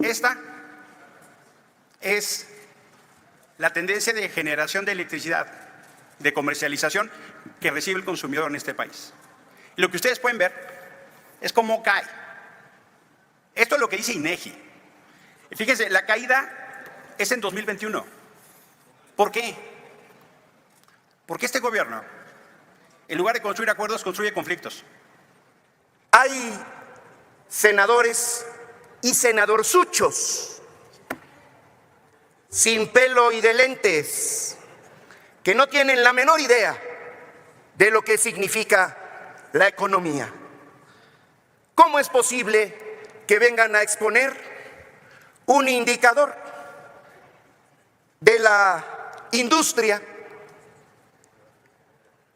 Esta es la tendencia de generación de electricidad, de comercialización que recibe el consumidor en este país. Y lo que ustedes pueden ver es cómo cae. Esto es lo que dice INEGI. Y fíjense, la caída es en 2021. ¿Por qué? Porque este gobierno, en lugar de construir acuerdos, construye conflictos. Hay senadores y senadorzuchos sin pelo y de lentes que no tienen la menor idea de lo que significa la economía. ¿Cómo es posible que vengan a exponer un indicador de la industria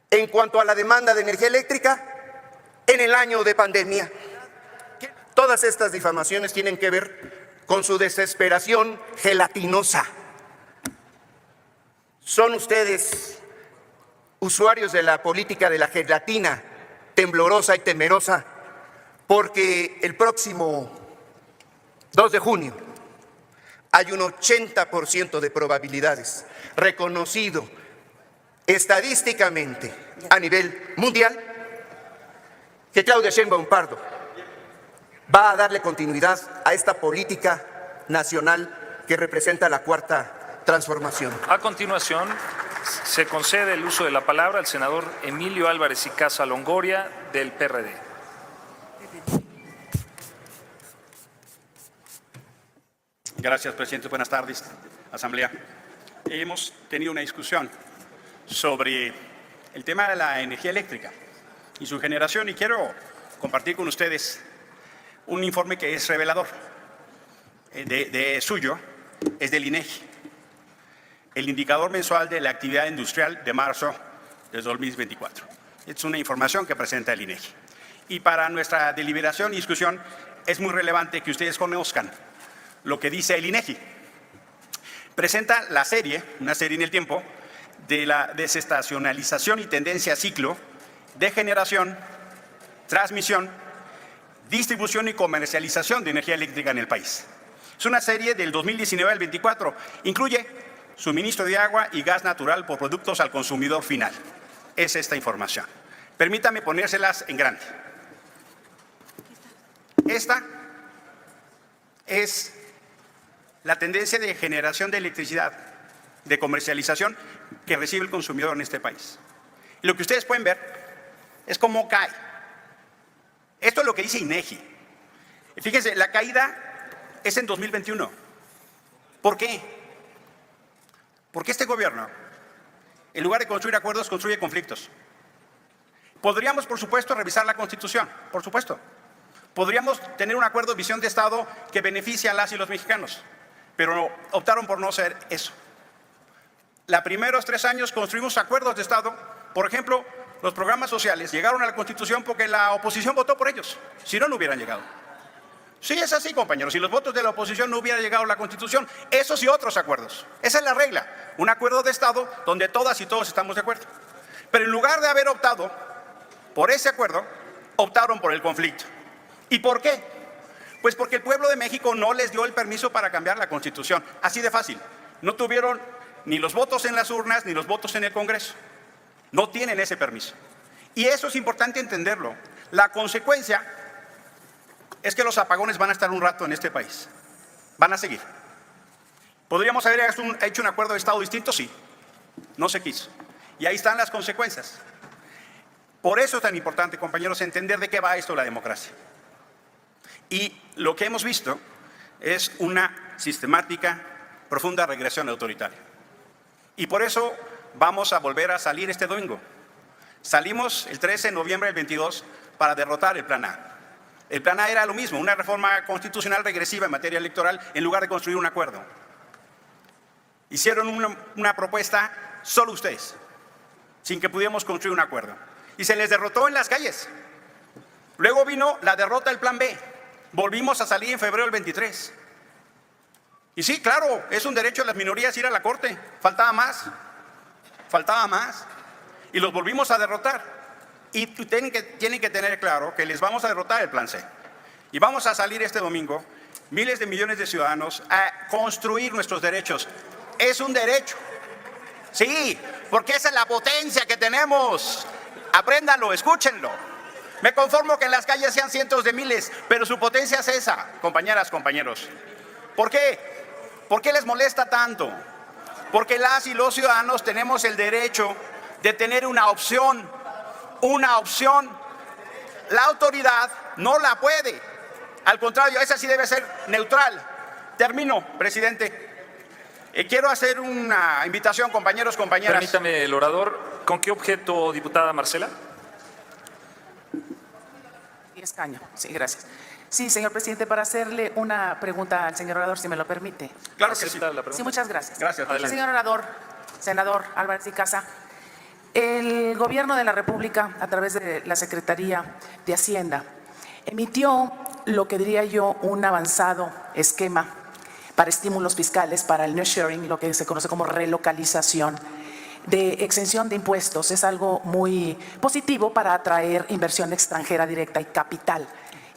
en cuanto a la demanda de energía eléctrica en el año de pandemia? Todas estas difamaciones tienen que ver con su desesperación gelatinosa. Son ustedes usuarios de la política de la gelatina, temblorosa y temerosa, porque el próximo 2 de junio hay un 80% de probabilidades, reconocido estadísticamente a nivel mundial, que Claudia Sheinbaum Pardo va a darle continuidad a esta política nacional que representa la cuarta transformación. A continuación, se concede el uso de la palabra al senador Emilio Álvarez y Casa Longoria, del PRD. Gracias, presidente. Buenas tardes, Asamblea. Hemos tenido una discusión sobre el tema de la energía eléctrica y su generación, y quiero compartir con ustedes un informe que es revelador, suyo, es del INEGI, el indicador mensual de la actividad industrial de marzo de 2024. Es una información que presenta el INEGI. Y para nuestra deliberación y discusión es muy relevante que ustedes conozcan lo que dice el INEGI. Presenta la serie, una serie en el tiempo, de la desestacionalización y tendencia a ciclo de generación, transmisión, distribución y comercialización de energía eléctrica en el país. Es una serie del 2019 al 24. Incluye suministro de agua y gas natural por productos al consumidor final. Es esta información. Permítame ponérselas en grande. Esta es la tendencia de generación de electricidad, de comercialización que recibe el consumidor en este país. Y lo que ustedes pueden ver es cómo cae. Esto es lo que dice INEGI. Fíjense, la caída es en 2021. ¿Por qué? Porque este gobierno, en lugar de construir acuerdos, construye conflictos. Podríamos, por supuesto, revisar la Constitución, por supuesto. Podríamos tener un acuerdo de visión de Estado que beneficie a las y los mexicanos, pero optaron por no hacer eso. Los primeros 3 años construimos acuerdos de Estado. Por ejemplo, los programas sociales llegaron a la Constitución porque la oposición votó por ellos. Si no, no hubieran llegado. Sí, es así, compañeros. Si los votos de la oposición no hubieran llegado a la Constitución, esos y otros acuerdos. Esa es la regla. Un acuerdo de Estado donde todas y todos estamos de acuerdo. Pero en lugar de haber optado por ese acuerdo, optaron por el conflicto. ¿Y por qué? Pues porque el pueblo de México no les dio el permiso para cambiar la Constitución. Así de fácil. No tuvieron ni los votos en las urnas ni los votos en el Congreso. No tienen ese permiso. Y eso es importante entenderlo. La consecuencia es que los apagones van a estar un rato en este país. Van a seguir. ¿Podríamos haber hecho un acuerdo de Estado distinto? Sí. No se quiso. Y ahí están las consecuencias. Por eso es tan importante, compañeros, entender de qué va esto la democracia. Y lo que hemos visto es una sistemática, profunda regresión autoritaria. Y por eso vamos a volver a salir este domingo. Salimos el 13 de noviembre del 22 para derrotar el Plan A. El Plan A era lo mismo, una reforma constitucional regresiva en materia electoral en lugar de construir un acuerdo. Hicieron una propuesta solo ustedes, sin que pudiéramos construir un acuerdo. Y se les derrotó en las calles. Luego vino la derrota del Plan B. Volvimos a salir en febrero del 23. Y sí, claro, es un derecho de las minorías ir a la Corte. Faltaba más. Y los volvimos a derrotar. Y tienen que tener claro que les vamos a derrotar el Plan C. Y vamos a salir este domingo miles de millones de ciudadanos a construir nuestros derechos. Es un derecho. Sí, porque esa es la potencia que tenemos. Apréndanlo, escúchenlo. Me conformo que en las calles sean cientos de miles, pero su potencia es esa, compañeras, compañeros. ¿Por qué? ¿Por qué les molesta tanto? Porque las y los ciudadanos tenemos el derecho de tener una opción. Una opción. La autoridad no la puede. Al contrario, esa sí debe ser neutral. Termino, presidente. Quiero hacer una invitación, compañeros, compañeras. Permítame, el orador. ¿Con qué objeto, diputada Marcela? Escaño. Sí, gracias. Sí, señor presidente, para hacerle una pregunta al señor orador, si me lo permite. Claro que sí. ¿Acepta la pregunta? Sí, muchas gracias. Gracias. Adelante. Señor orador, senador Álvarez y Casa, el Gobierno de la República, a través de la Secretaría de Hacienda, emitió lo que diría yo un avanzado esquema para estímulos fiscales para el nearshoring, lo que se conoce como relocalización de exención de impuestos. Es algo muy positivo para atraer inversión extranjera directa y capital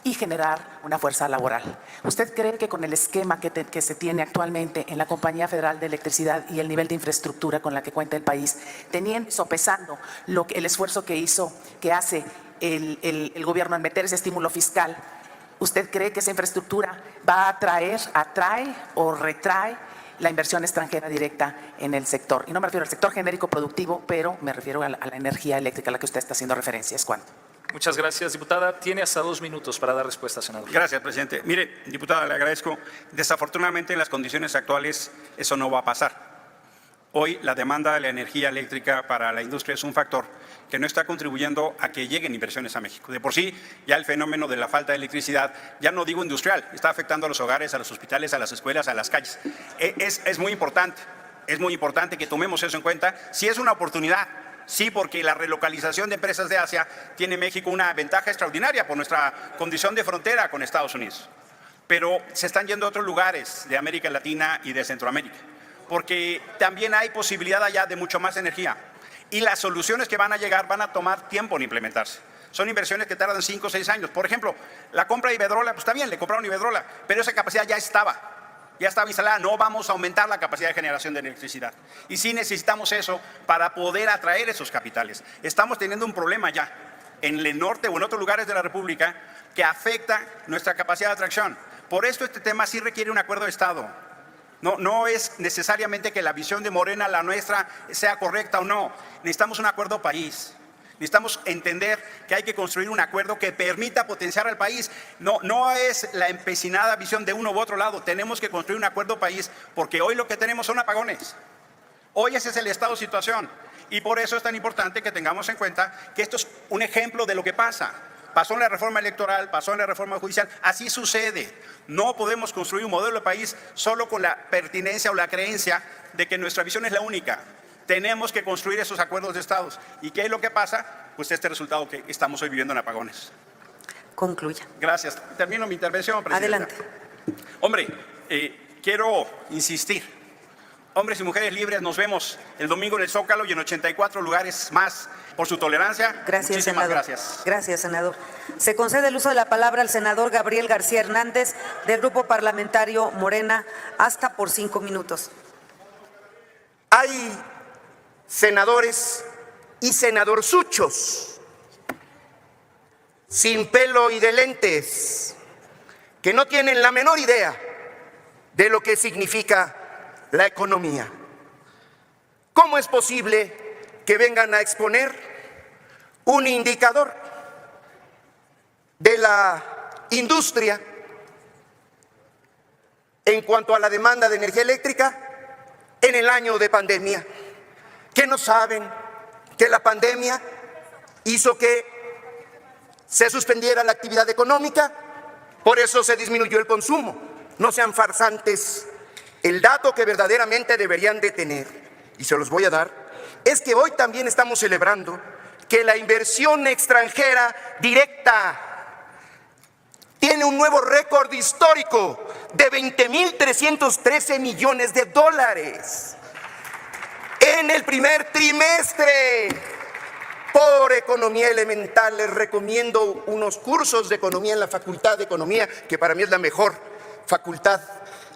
y generar una fuerza laboral. ¿Usted cree que con el esquema que se tiene actualmente en la Compañía Federal de Electricidad y el nivel de infraestructura con la que cuenta el país, teniendo, sopesando el esfuerzo que hace el gobierno en meter ese estímulo fiscal, ¿usted cree que esa infraestructura va a atrae o retrae la inversión extranjera directa en el sector? Y no me refiero al sector genérico productivo, pero me refiero a la energía eléctrica a la que usted está haciendo referencia. ¿Es cuánto? Muchas gracias, diputada. Tiene hasta 2 minutos para dar respuesta, senador. Gracias, presidente. Mire, diputada, le agradezco. Desafortunadamente, en las condiciones actuales, eso no va a pasar. Hoy, la demanda de la energía eléctrica para la industria es un factor que no está contribuyendo a que lleguen inversiones a México. De por sí, ya el fenómeno de la falta de electricidad, ya no digo industrial, está afectando a los hogares, a los hospitales, a las escuelas, a las calles. Es muy importante que tomemos eso en cuenta. Si es una oportunidad, sí, porque la relocalización de empresas de Asia tiene México una ventaja extraordinaria por nuestra condición de frontera con Estados Unidos. Pero se están yendo a otros lugares de América Latina y de Centroamérica, porque también hay posibilidad allá de mucho más energía. Y las soluciones que van a llegar van a tomar tiempo en implementarse. Son inversiones que tardan 5 o 6 años. Por ejemplo, la compra de Iberdrola, pues está bien, le compraron Iberdrola, pero esa capacidad ya estaba instalada. No vamos a aumentar la capacidad de generación de electricidad. Y sí necesitamos eso para poder atraer esos capitales. Estamos teniendo un problema ya en el norte o en otros lugares de la República que afecta nuestra capacidad de atracción. Por esto este tema sí requiere un acuerdo de Estado. No es necesariamente que la visión de Morena, la nuestra, sea correcta o no. Necesitamos un acuerdo país. Necesitamos entender que hay que construir un acuerdo que permita potenciar al país. No es la empecinada visión de uno u otro lado. Tenemos que construir un acuerdo país porque hoy lo que tenemos son apagones. Hoy ese es el estado de situación. Y por eso es tan importante que tengamos en cuenta que esto es un ejemplo de lo que pasa. Pasó en la reforma electoral, pasó en la reforma judicial, así sucede. No podemos construir un modelo de país solo con la pertinencia o la creencia de que nuestra visión es la única. Tenemos que construir esos acuerdos de estados. ¿Y qué es lo que pasa? Pues este resultado que estamos hoy viviendo en apagones. Concluya. Gracias. Termino mi intervención, presidenta. Adelante. Hombre, quiero insistir. Hombres y mujeres libres, nos vemos el domingo en el Zócalo y en 84 lugares más. Por su tolerancia, gracias, muchísimas senador. gracias. Gracias, senador. Se concede el uso de la palabra al senador Gabriel García Hernández, del Grupo Parlamentario Morena, hasta por 5 minutos. Hay senadores y senadorzuchos sin pelo y de lentes que no tienen la menor idea de lo que significa la economía. ¿Cómo es posible que vengan a exponer un indicador de la industria en cuanto a la demanda de energía eléctrica en el año de pandemia? ¿Que no saben que la pandemia hizo que se suspendiera la actividad económica? Por eso se disminuyó el consumo. No sean farsantes. El dato que verdaderamente deberían de tener, y se los voy a dar, es que hoy también estamos celebrando que la inversión extranjera directa tiene un nuevo récord histórico de 20.313 millones de dólares en el primer trimestre. Por economía elemental les recomiendo unos cursos de economía en la Facultad de Economía, que para mí es la mejor facultad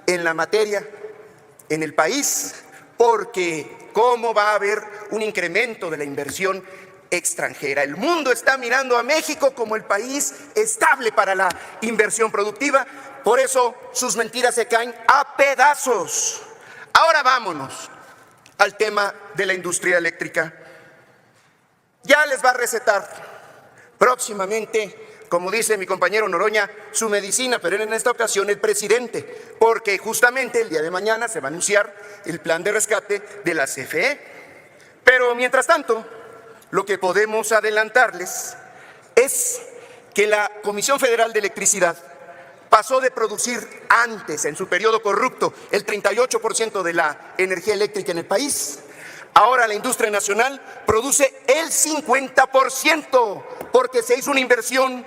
en la materia en el país, porque ¿cómo va a haber un incremento de la inversión extranjera? El mundo está mirando a México como el país estable para la inversión productiva, por eso sus mentiras se caen a pedazos. Ahora vámonos al tema de la industria eléctrica. Ya les va a recetar próximamente, como dice mi compañero Noroña, su medicina, pero en esta ocasión el presidente, porque justamente el día de mañana se va a anunciar el plan de rescate de la CFE. Pero mientras tanto, lo que podemos adelantarles es que la Comisión Federal de Electricidad pasó de producir antes, en su periodo corrupto, el 38% de la energía eléctrica en el país. Ahora la industria nacional produce el 50%, porque se hizo una inversión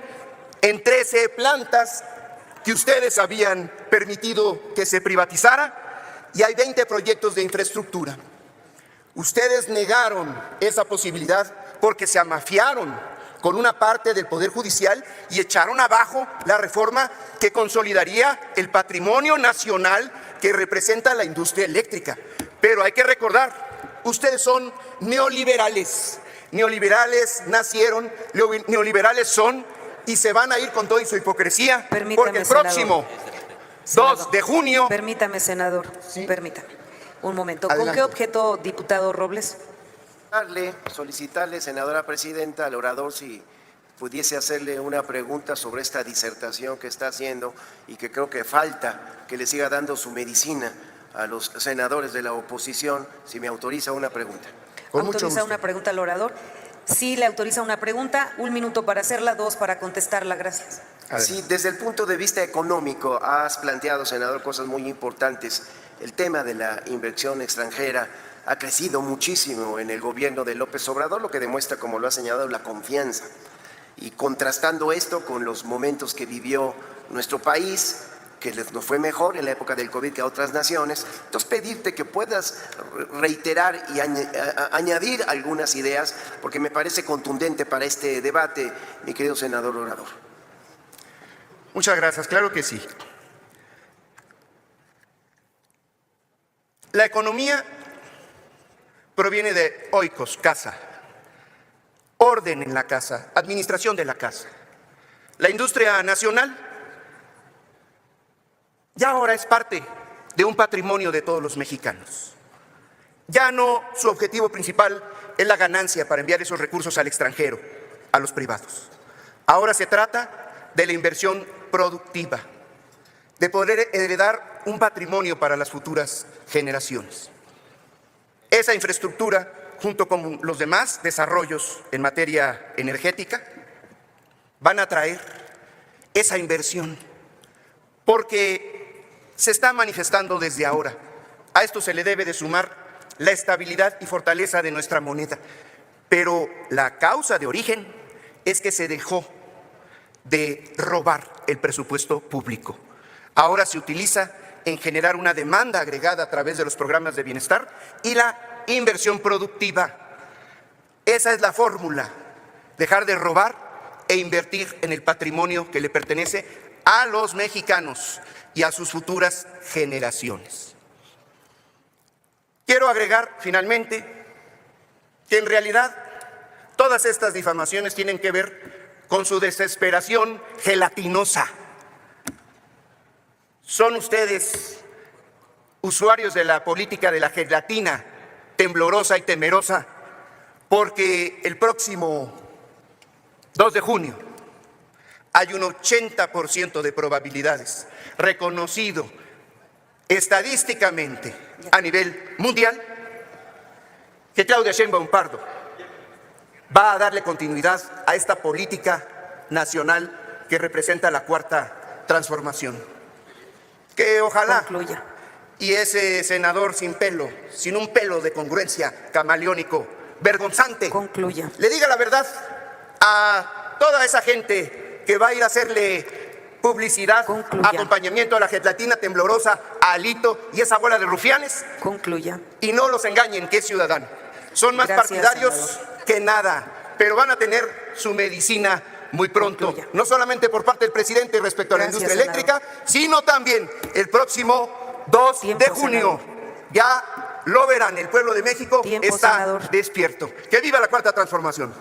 en 13 plantas que ustedes habían permitido que se privatizara, y hay 20 proyectos de infraestructura. Ustedes negaron esa posibilidad porque se amafiaron con una parte del Poder Judicial y echaron abajo la reforma que consolidaría el patrimonio nacional que representa la industria eléctrica. Pero hay que recordar, ustedes son neoliberales. Neoliberales nacieron, neoliberales son, y se van a ir con toda su hipocresía, porque el próximo 2 de junio... Permítame, senador, permítame. Un momento. ¿Con Adelante. qué objeto, diputado Robles? Solicitarle, senadora presidenta, al orador si pudiese hacerle una pregunta sobre esta disertación que está haciendo y que creo que falta que le siga dando su medicina a los senadores de la oposición, si me autoriza una pregunta. Con mucho ¿Autoriza gusto. una pregunta al orador? Sí, le autoriza una pregunta. 1 minuto para hacerla, 2 para contestarla. Gracias. Sí, desde el punto de vista económico has planteado, senador, cosas muy importantes. El tema de la inversión extranjera ha crecido muchísimo en el gobierno de López Obrador, lo que demuestra, como lo ha señalado, la confianza. Y contrastando esto con los momentos que vivió nuestro país, que nos fue mejor en la época del COVID que a otras naciones, entonces pedirte que puedas reiterar y añadir algunas ideas, porque me parece contundente para este debate, mi querido senador orador. Muchas gracias, claro que sí. La economía proviene de oikos, casa, orden en la casa, administración de la casa. La industria nacional ya ahora es parte de un patrimonio de todos los mexicanos. Ya no su objetivo principal es la ganancia para enviar esos recursos al extranjero, a los privados. Ahora se trata de la inversión productiva, de poder heredar un patrimonio para las futuras generaciones. Esa infraestructura, junto con los demás desarrollos en materia energética, van a traer esa inversión, porque se está manifestando desde ahora. A esto se le debe de sumar la estabilidad y fortaleza de nuestra moneda. Pero la causa de origen es que se dejó de robar el presupuesto público. Ahora se utiliza en generar una demanda agregada a través de los programas de bienestar y la inversión productiva. Esa es la fórmula, dejar de robar e invertir en el patrimonio que le pertenece a los mexicanos y a sus futuras generaciones. Quiero agregar finalmente que en realidad todas estas difamaciones tienen que ver con su desesperación gelatinosa. Son ustedes usuarios de la política de la gelatina, temblorosa y temerosa, porque el próximo 2 de junio hay un 80% de probabilidades, reconocido estadísticamente a nivel mundial, que Claudia Sheinbaum Pardo va a darle continuidad a esta política nacional que representa la cuarta transformación. Que ojalá Concluya. y ese senador sin pelo, sin un pelo de congruencia, camaleónico, vergonzante, Concluya. le diga la verdad a toda esa gente que va a ir a hacerle publicidad, Concluya. acompañamiento a la gelatina temblorosa, a Alito y esa bola de rufianes, Concluya. y no los engañen que es ciudadano. Son más Gracias, partidarios senador. que nada, pero van a tener su medicina muy pronto, Concluya. no solamente por parte del presidente respecto a la Gracias, industria eléctrica, sino también el próximo 2 Tiempo, de junio. Ya lo verán, el pueblo de México Tiempo, está senador. despierto. ¡Que viva la Cuarta Transformación!